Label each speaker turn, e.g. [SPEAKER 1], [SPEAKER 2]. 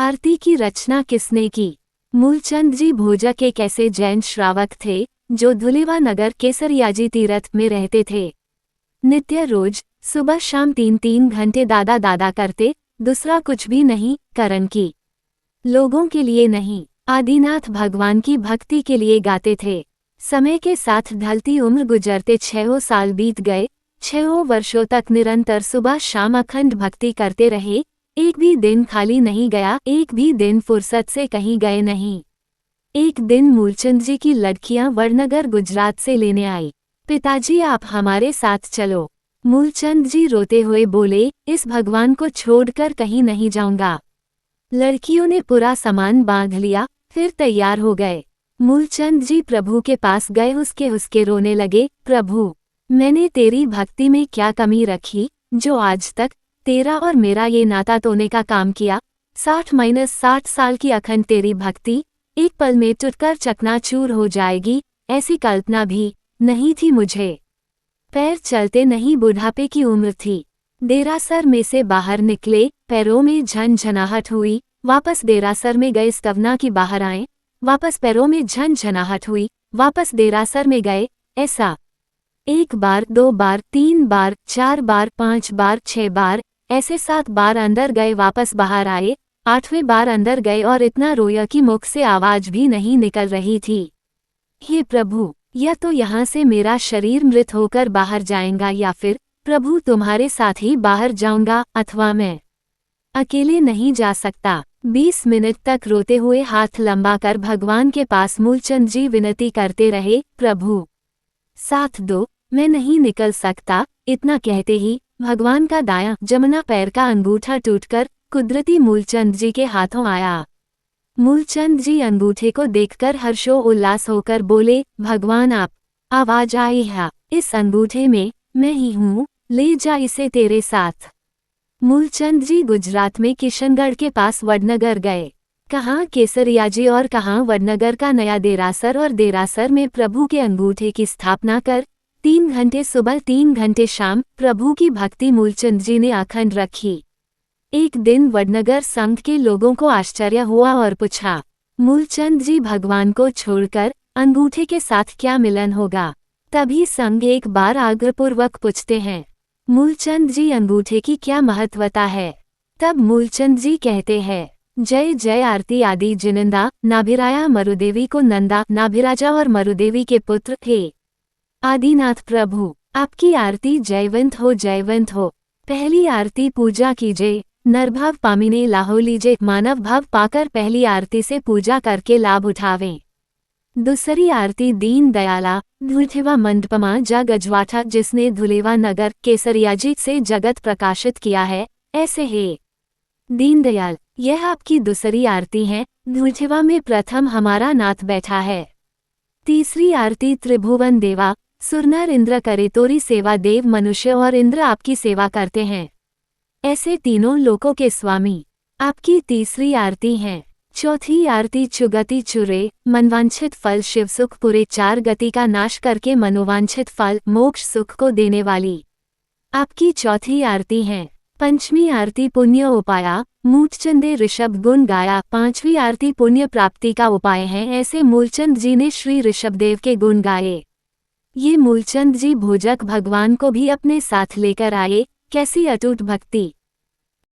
[SPEAKER 1] आरती की रचना किसने की? मूलचंद जी भोजक एक ऐसे जैन श्रावक थे जो धुलेवा नगर केसरियाजी तीरथ में रहते थे। नित्य रोज सुबह शाम 3-3 घंटे दादा दादा करते, दूसरा कुछ भी नहीं, करण की लोगों के लिए नहीं, आदिनाथ भगवान की भक्ति के लिए गाते थे। समय के साथ ढलती उम्र गुजरते 6 साल बीत गए। 6 वर्षों तक निरंतर सुबह शाम अखंड भक्ति करते रहे। एक भी दिन खाली नहीं गया, एक भी दिन फुर्सत से कहीं गए नहीं। एक दिन मूलचंद जी की लड़कियां वडनगर गुजरात से लेने आई। पिताजी आप हमारे साथ चलो। मूलचंद जी रोते हुए बोले, इस भगवान को छोड़कर कहीं नहीं जाऊंगा। लड़कियों ने पूरा सामान बांध लिया, फिर तैयार हो गए। मूलचंद जी प्रभु के पास गए, उसके रोने लगे, प्रभु मैंने तेरी भक्ति में क्या कमी रखी जो आज तक तेरा और मेरा ये नाता तोड़ने का काम किया। 60-60 साल की अखंड तेरी भक्ति एक पल में टूटकर चकनाचूर हो जाएगी, ऐसी कल्पना भी नहीं थी मुझे। पैर चलते नहीं, बुढ़ापे की उम्र थी। देरासर में से बाहर निकले, पैरों में झनझनाहट हुई, वापस देरासर में गए, स्तवना की बाहर आए, वापस पैरों में झनझनाहट हुई, वापस देरासर में गए। ऐसा 1 बार, 2 बार, 3 बार, 4 बार, 5 बार, 6 बार, ऐसे 7 बार अंदर गए, वापस बाहर आए, 8वें बार अंदर गए और इतना रोया कि मुख से आवाज भी नहीं निकल रही थी। हे प्रभु, या तो यहाँ से मेरा शरीर मृत होकर बाहर जाएगा या फिर प्रभु तुम्हारे साथ ही बाहर जाऊंगा, अथवा मैं अकेले नहीं जा सकता। 20 मिनट तक रोते हुए हाथ लंबा कर भगवान के पास मूलचंद जी विनती करते रहे, प्रभु साथ दो, मैं नहीं निकल सकता। इतना कहते ही भगवान का दायां जमना पैर का अंगूठा टूटकर कुदरती मूलचंद जी के हाथों आया। मूलचंद जी अंगूठे को देखकर हर्षो उल्लास होकर बोले, भगवान आप आवाज आई है, इस अंगूठे में मैं ही हूँ, ले जा इसे तेरे साथ। मूलचंद जी गुजरात में किशनगढ़ के पास वडनगर गए। कहाँ केसरियाजी और कहाँ वडनगर का नया देरासर, और देरासर में प्रभु के अंगूठे की स्थापना कर 3 घंटे सुबह 3 घंटे शाम प्रभु की भक्ति मूलचंद जी ने अखंड रखी। एक दिन वडनगर संघ के लोगों को आश्चर्य हुआ और पूछा, मूलचंद जी भगवान को छोड़कर अंगूठे के साथ क्या मिलन होगा? तभी संघ एक बार आग्रहपूर्वक पूछते हैं, मूलचंद जी अंगूठे की क्या महत्वता है? तब मूलचंद जी कहते हैं, जय जय आरती आदि जिनंदा, नाभिराया मरुदेवी को नंदा, नाभिराजा और मरुदेवी के पुत्र थे। आदिनाथ प्रभु आपकी आरती जयवंत हो, जयवंत हो। पहली आरती पूजा कीजिए, नरभाव पामिने लाहो लीजिए, मानव भाव पाकर पहली आरती से पूजा करके लाभ उठावें। दूसरी आरती दीन दयाला धुलेवा मंडपमा जा गजवाठा, जिसने धुलेवा नगर केसरियाजी से जगत प्रकाशित किया है, ऐसे है दीनदयाल। यह आपकी दूसरी आरती है। धुलेवा में प्रथम हमारा नाथ बैठा है। तीसरी आरती त्रिभुवन देवा, सुरनर इंद्र करे तोरी सेवा, देव मनुष्य और इंद्र आपकी सेवा करते हैं, ऐसे तीनों लोकों के स्वामी आपकी तीसरी आरती हैं। चौथी आरती चुगति चुरे, मनवांछित फल शिव सुख पुरे, 4 गति का नाश करके मनोवांछित फल मोक्ष सुख को देने वाली आपकी चौथी आरती हैं। पंचमी आरती पुण्य उपाया, मूठचंदे ऋषभ गुण गाया, 5वीं आरती पुण्य प्राप्ति का उपाय है, ऐसे मूलचंद जी ने श्री ऋषभदेव के गुण गाए। ये मूलचंद जी भोजक भगवान को भी अपने साथ लेकर आए। कैसी अटूट भक्ति!